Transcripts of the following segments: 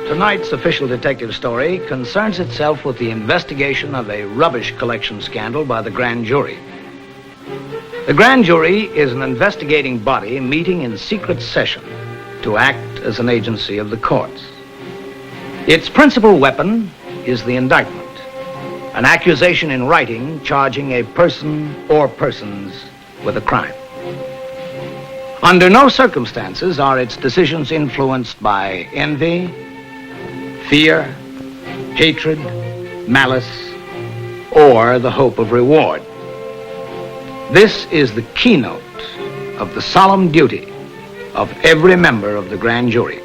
Tonight's official detective story concerns itself with the investigation of a rubbish collection scandal by the grand jury. The grand jury is an investigating body meeting in secret session to act as an agency of the courts. Its principal weapon is the indictment, an accusation in writing charging a person or persons with a crime. Under no circumstances are its decisions influenced by envy, fear, hatred, malice, or the hope of reward. This is the keynote of the solemn duty of every member of the grand jury.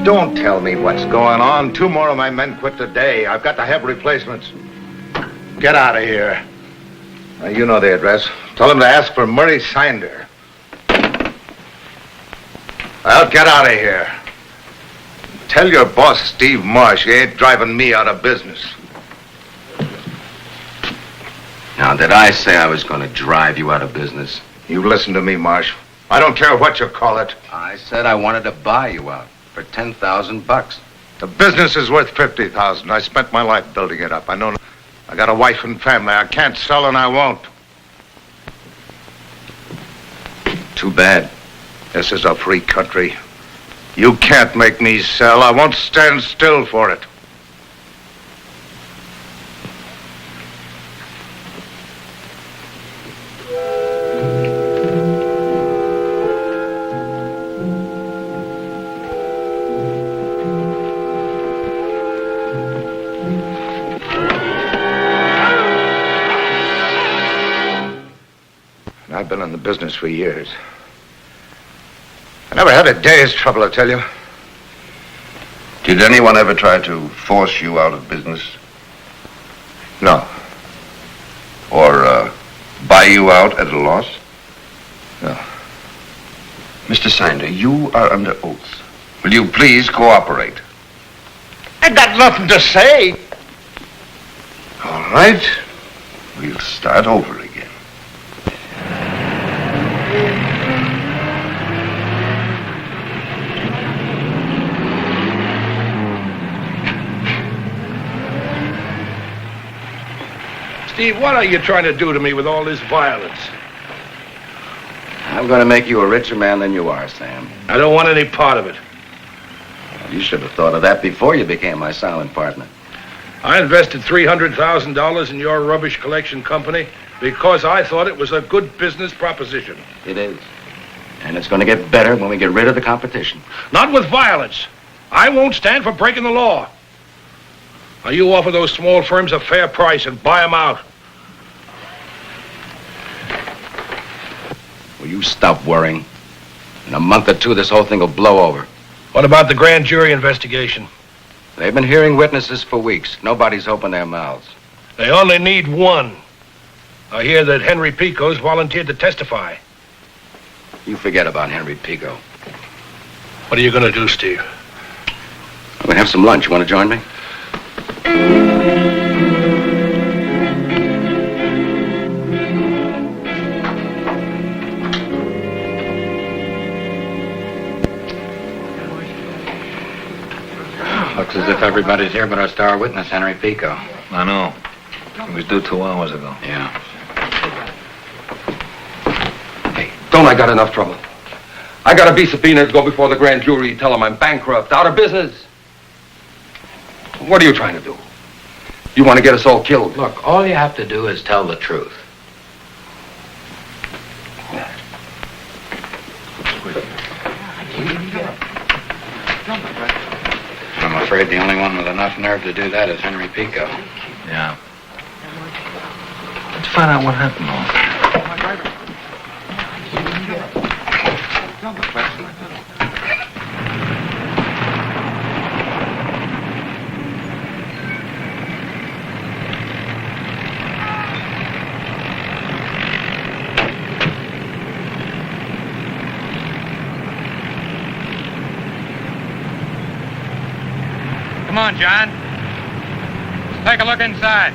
Don't tell me what's going on. 2 more of my men quit today. I've got to have replacements. Get out of here. Now, you know the address. Tell them to ask for Murray Sander. Well, get out of here. Tell your boss, Steve Marsh, you ain't driving me out of business. Now, did I say I was going to drive you out of business? You listen to me, Marsh. I don't care what you call it. I said I wanted to buy you out for $10,000. The business is worth $50,000. I spent my life building it up. I got a wife and family. I can't sell and I won't. Too bad. This is a free country. You can't make me sell. I won't stand still for it. I've been in the business for years. I never had a day's trouble, I tell you. Did anyone ever try to force you out of business? No. Or buy you out at a loss? No. Mr. Sander, you are under oath. Will you please cooperate? I got nothing to say. All right. We'll start over again. Steve, what are you trying to do to me with all this violence? I'm going to make you a richer man than you are, Sam. I don't want any part of it. You should have thought of that before you became my silent partner. I invested $300,000 in your rubbish collection company because I thought it was a good business proposition. It is. And it's going to get better when we get rid of the competition. Not with violence. I won't stand for breaking the law. Now, you offer those small firms a fair price and buy them out. Will you stop worrying? In a month or two, this whole thing will blow over. What about the grand jury investigation? They've been hearing witnesses for weeks. Nobody's opened their mouths. They only need one. I hear that Henry Pico's volunteered to testify. You forget about Henry Pico. What are you going to do, Steve? I'm going to have some lunch. You want to join me? Looks as if everybody's here but our star witness, Henry Pico. I know. He was due 2 hours ago. Yeah. Hey, don't I got enough trouble? I gotta be subpoenaed to go before the grand jury, tell them I'm bankrupt, out of business. What are you trying to do? You want to get us all killed? Look, all you have to do is tell the truth. I'm afraid the only one with enough nerve to do that is Henry Pico. Yeah. Let's find out what happened, on, John. Take a look inside.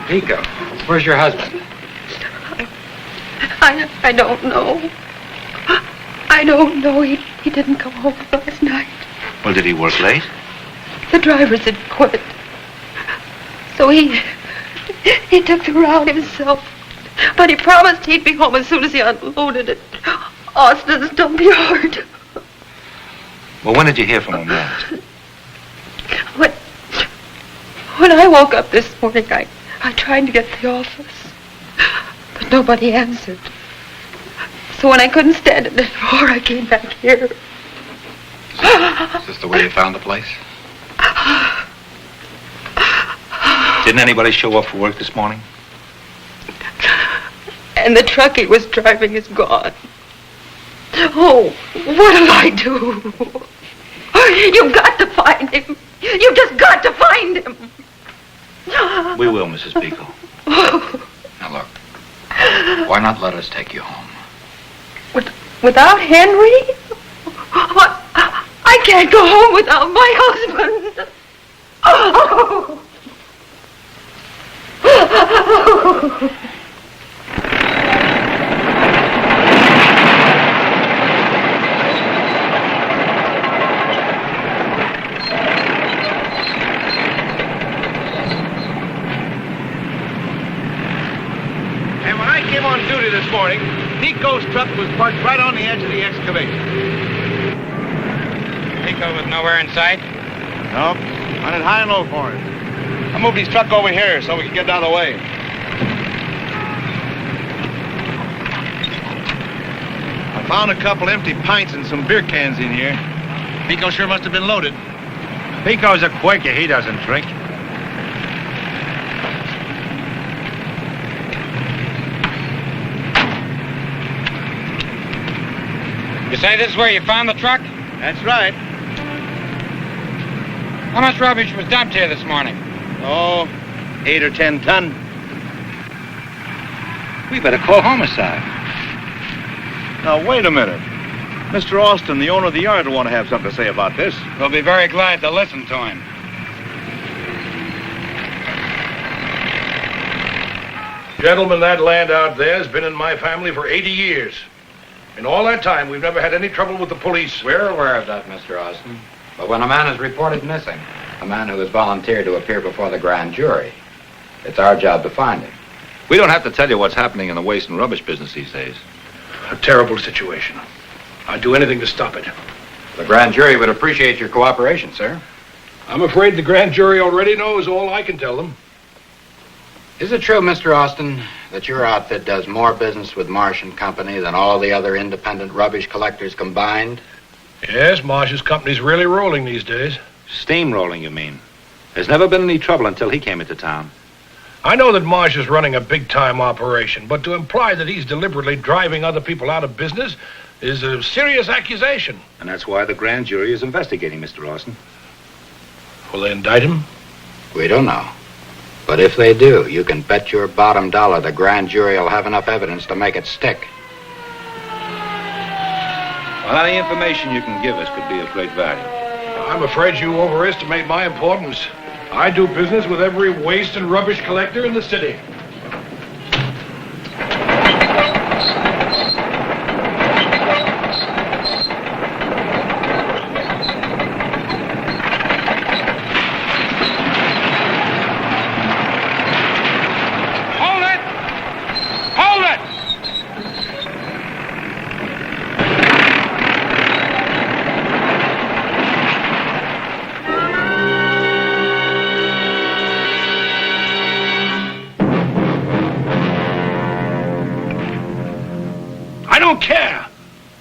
Pico, where's your husband? I don't know. I don't know. He didn't come home last night. Well, did he work late? The drivers had quit. So he took the route himself. But he promised he'd be home as soon as he unloaded at Austin's dump yard. Well, when did you hear from him last? When I woke up this morning, I tried to get to the office, but nobody answered. So when I couldn't stand it anymore, I came back here. Is this the way you found the place? Didn't anybody show up for work this morning? And the truck he was driving is gone. Oh, what'll I do? You've got to find him. You've just got to find him. We will, Mrs. Pico. Now look, why not let us take you home? Without Henry? I can't go home without my husband. Oh. And when I came on duty this morning, Pico's truck was parked right on the edge of the excavation. Pico was nowhere in sight? Nope. Running high and low for him. I moved his truck over here so we could get out of the way. I found a couple empty pints and some beer cans in here. Pico sure must have been loaded. Pico's a Quaker. He doesn't drink. You say this is where you found the truck? That's right. How much rubbish was dumped here this morning? Oh, 8 or 10 ton. We better call homicide. Now, wait a minute. Mr. Austin, the owner of the yard, will want to have something to say about this. We'll be very glad to listen to him. Gentlemen, that land out there has been in my family for 80 years. In all that time, we've never had any trouble with the police. We're aware of that, Mr. Austin. But when a man is reported missing, a man who has volunteered to appear before the grand jury, it's our job to find him. We don't have to tell you what's happening in the waste and rubbish business these days. A terrible situation. I'd do anything to stop it. The grand jury would appreciate your cooperation, sir. I'm afraid the grand jury already knows all I can tell them. Is it true, Mr. Austin, that your outfit does more business with Marsh and Company than all the other independent rubbish collectors combined? Yes, Marsh's company's really rolling these days. Steamrolling, you mean? There's never been any trouble until he came into town. I know that Marsh is running a big-time operation, but to imply that he's deliberately driving other people out of business is a serious accusation. And that's why the grand jury is investigating Mr. Austin. Will they indict him? We don't know. But if they do, you can bet your bottom dollar the grand jury will have enough evidence to make it stick. Well, any information you can give us could be of great value. I'm afraid you overestimate my importance. I do business with every waste and rubbish collector in the city. Hold it! Hold it! I don't care.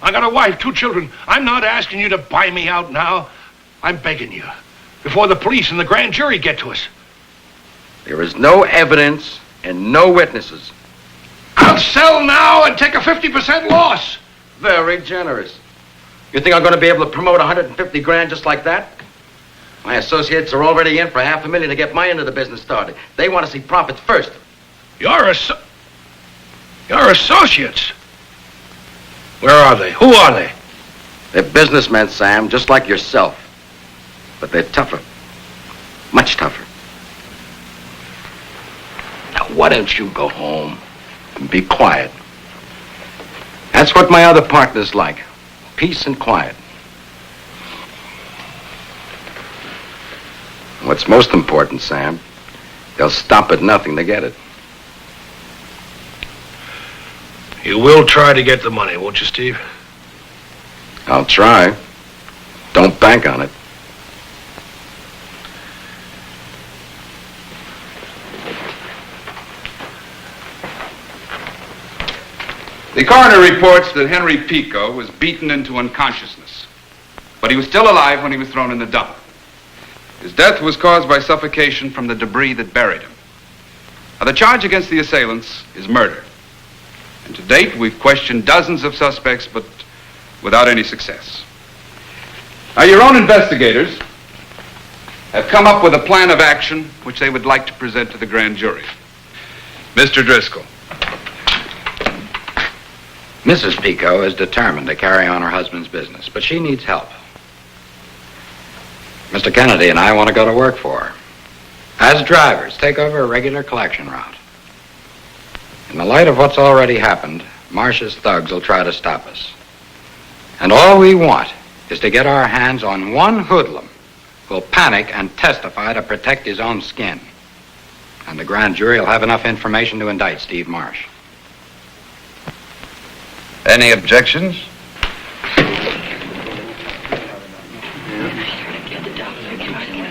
I got a wife, 2 children. I'm not asking you to buy me out now. I'm begging you. Before the police and the grand jury get to us. There is no evidence and no witnesses. I'll sell now and take a 50% loss. Very generous. You think I'm going to be able to promote 150 grand just like that? My associates are already in for $500,000 to get my end of the business started. They want to see profits first. Your associates? Where are they? Who are they? They're businessmen, Sam, just like yourself. But they're tougher. Much tougher. Now, why don't you go home and be quiet? That's what my other partners like. Peace and quiet. What's most important, Sam, they'll stop at nothing to get it. You will try to get the money, won't you, Steve? I'll try. Don't bank on it. The coroner reports that Henry Pico was beaten into unconsciousness, but he was still alive when he was thrown in the dump. His death was caused by suffocation from the debris that buried him. Now, the charge against the assailants is murder. And to date, we've questioned dozens of suspects, but without any success. Now, your own investigators have come up with a plan of action which they would like to present to the grand jury. Mr. Driscoll. Mrs. Pico is determined to carry on her husband's business, but she needs help. Mr. Kennedy and I want to go to work for her. As drivers, take over a regular collection route. In the light of what's already happened, Marsh's thugs will try to stop us. And all we want is to get our hands on one hoodlum who'll panic and testify to protect his own skin. And the grand jury will have enough information to indict Steve Marsh. Any objections?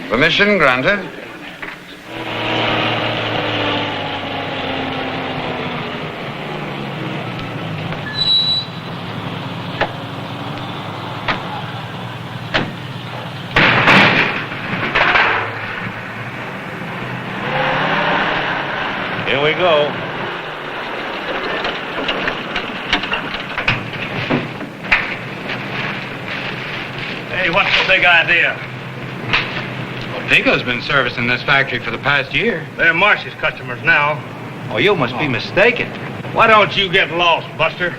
Permission granted. Here we go. Hey, what's the big idea? Well, Pico's been servicing this factory for the past year. They're Marsh's customers now. Oh, you must be mistaken. Why don't you get lost, Buster?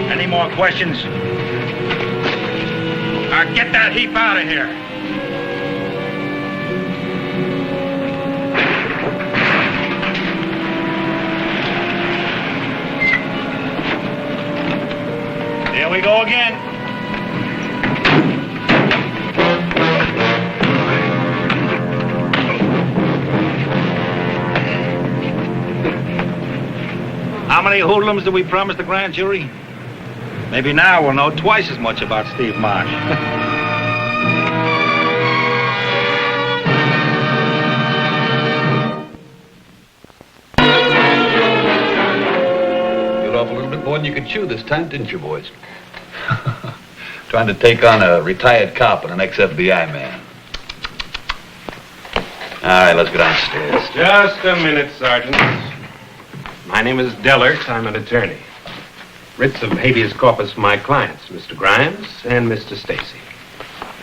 Any more questions? Now get that heap out of here. Here we go again. How many hoodlums do we promise the grand jury? Maybe now we'll know twice as much about Steve Marsh. You're off a little bit more than you could chew this time, didn't you, boys? Trying to take on a retired cop and an ex-FBI man. All right, let's go downstairs. Just a minute, Sergeant. My name is Dellert. I'm an attorney. Writs of habeas corpus for my clients, Mr. Grimes and Mr. Stacy.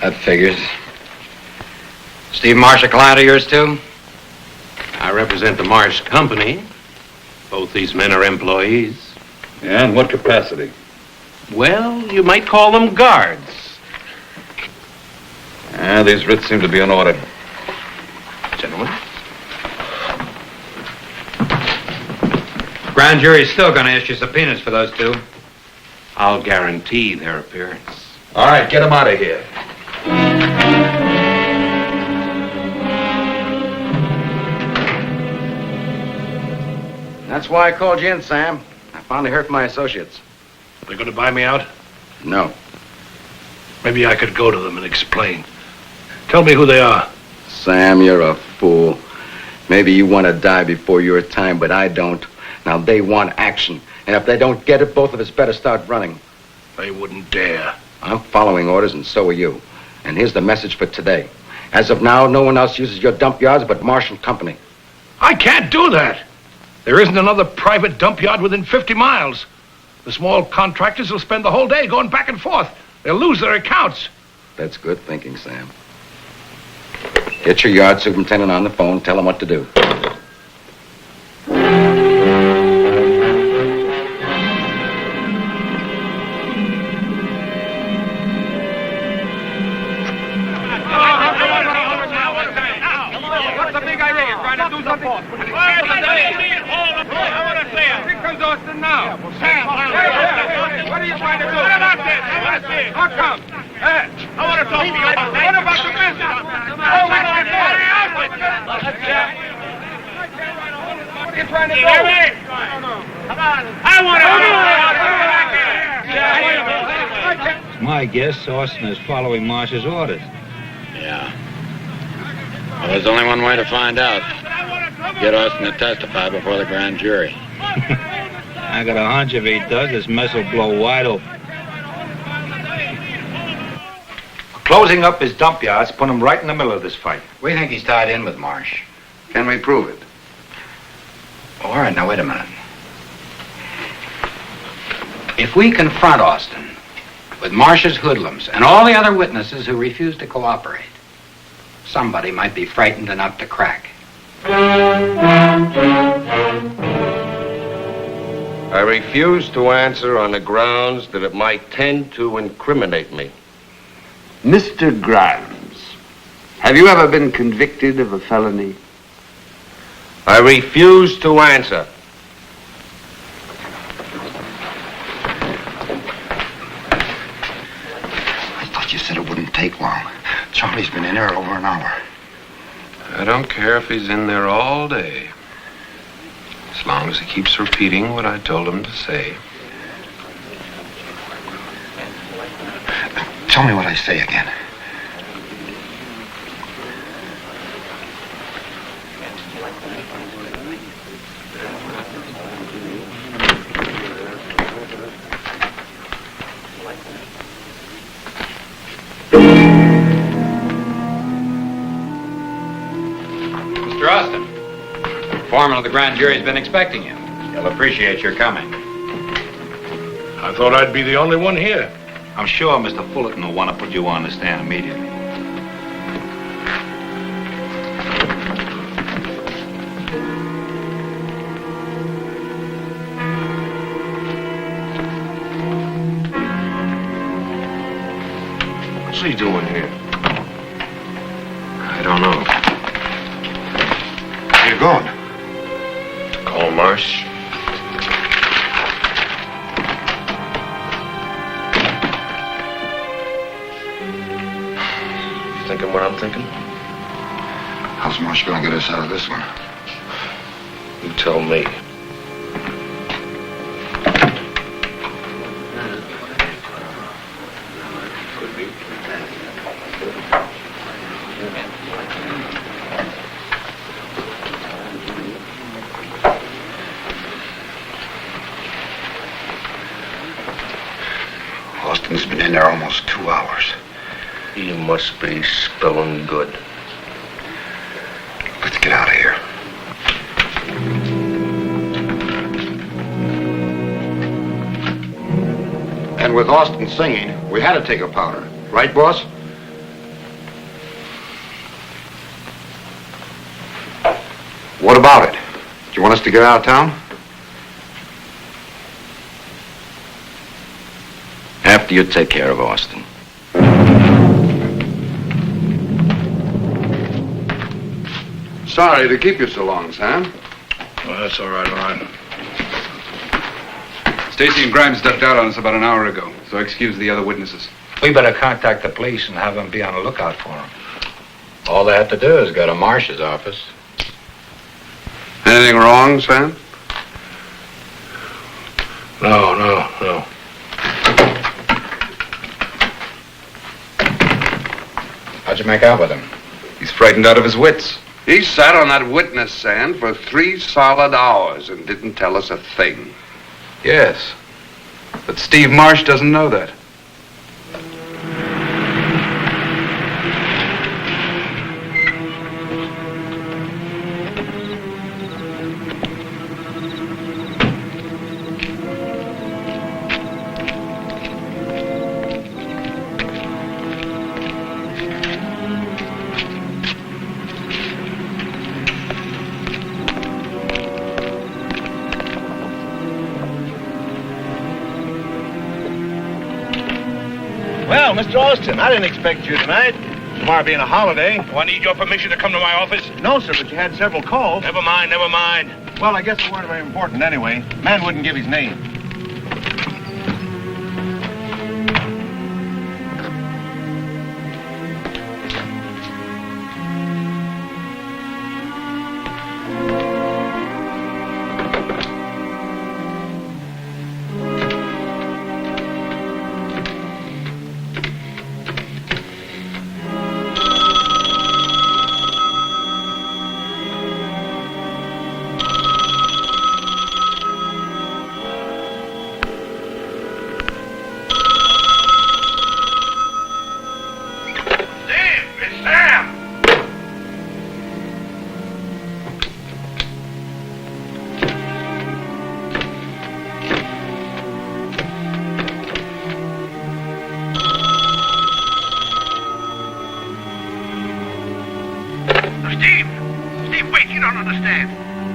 That figures. Steve Marsh a client of yours, too? I represent the Marsh Company. Both these men are employees. Yeah, in what capacity? Well, you might call them guards. Ah, these writs seem to be in order. Gentlemen. Grand jury's still going to issue subpoenas for those two. I'll guarantee their appearance. All right, get them out of here. That's why I called you in, Sam. I finally heard from my associates. They're going to buy me out? No. Maybe I could go to them and explain. Tell me who they are. Sam, you're a fool. Maybe you want to die before your time, but I don't. Now, they want action. And if they don't get it, both of us better start running. They wouldn't dare. I'm following orders, and so are you. And here's the message for today. As of now, no one else uses your dump yards but Marsh and Company. I can't do that. There isn't another private dump yard within 50 miles. The small contractors will spend the whole day going back and forth. They'll lose their accounts. That's good thinking, Sam. Get your yard superintendent on the phone. Tell him what to do. What's the big idea? You're trying to do something? Here comes Austin now. Sam, what are you trying to do? What about this? I want to see it. How come? I want to talk to you about that. What about the business? What are you trying to do? Come on. I want to. It's my guess Austin is following Marsh's orders. Yeah. Well, there's only one way to find out. Get Austin to testify before the grand jury. I got a hunch if he does, this mess will blow wide open. Closing up his dump yards put him right in the middle of this fight. We think he's tied in with Marsh. Can we prove it? Oh, all right, now wait a minute. If we confront Austin with Marsh's hoodlums and all the other witnesses who refuse to cooperate, somebody might be frightened enough to crack. I refuse to answer on the grounds that it might tend to incriminate me. Mr. Grimes, have you ever been convicted of a felony? I refuse to answer. I thought you said it wouldn't take long. Charlie's been in there over an hour. I don't care if he's in there all day. As long as he keeps repeating what I told him to say. Tell me what I say again. Mr. Austin, the foreman of the grand jury's been expecting you. He'll appreciate your coming. I thought I'd be the only one here. I'm sure Mr. Fullerton will want to put you on the stand immediately. What's he doing here? I don't know. Where you going? To call Marsh. Thinking what I'm thinking? How's Marsh gonna get us out of this one? You tell me. Austin's been in there almost 2 hours. He must be spilling good. Let's get out of here. And with Austin singing, we had to take a powder. Right, boss? What about it? Do you want us to get out of town? After you take care of Austin. Sorry to keep you so long, Sam. Well, that's all right, all right. Stacy and Grimes ducked out on us about an hour ago, so excuse the other witnesses. We better contact the police and have them be on the lookout for him. All they have to do is go to Marsh's office. Anything wrong, Sam? No. How'd you make out with him? He's frightened out of his wits. He sat on that witness stand for 3 solid hours and didn't tell us a thing. Yes, but Steve Marsh doesn't know that. Well, Mr. Austin, I didn't expect you tonight. Tomorrow being a holiday. Do I need your permission to come to my office? No, sir, but you had several calls. Never mind, never mind. Well, I guess they weren't very important anyway. Man wouldn't give his name.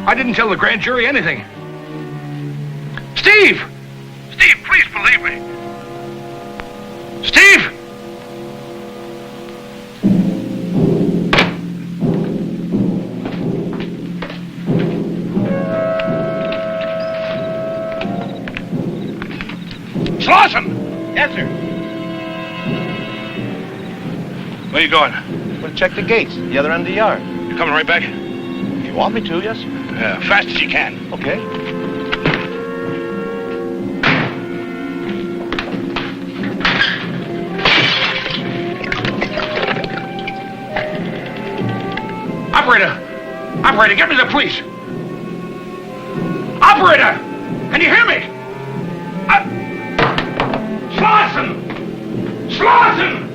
I didn't tell the grand jury anything. Steve! Steve, please believe me. Steve! Sloane! Yes, sir. Where you going? We'll check the gates, the other end of the yard. You coming right back? If you want me to, yes, sir. Fast as you can. Okay. Operator, get me the police. Operator, can you hear me? Sloane! Sloane!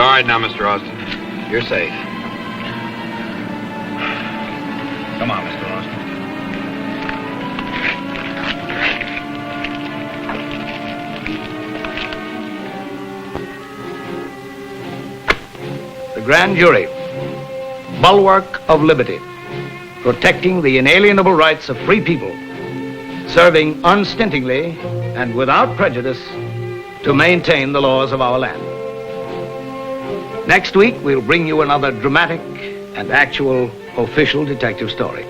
All right now, Mr. Austin. You're safe. Come on, Mr. Austin. The grand jury, bulwark of liberty, protecting the inalienable rights of free people, serving unstintingly and without prejudice to maintain the laws of our land. Next week, we'll bring you another dramatic and actual official detective story.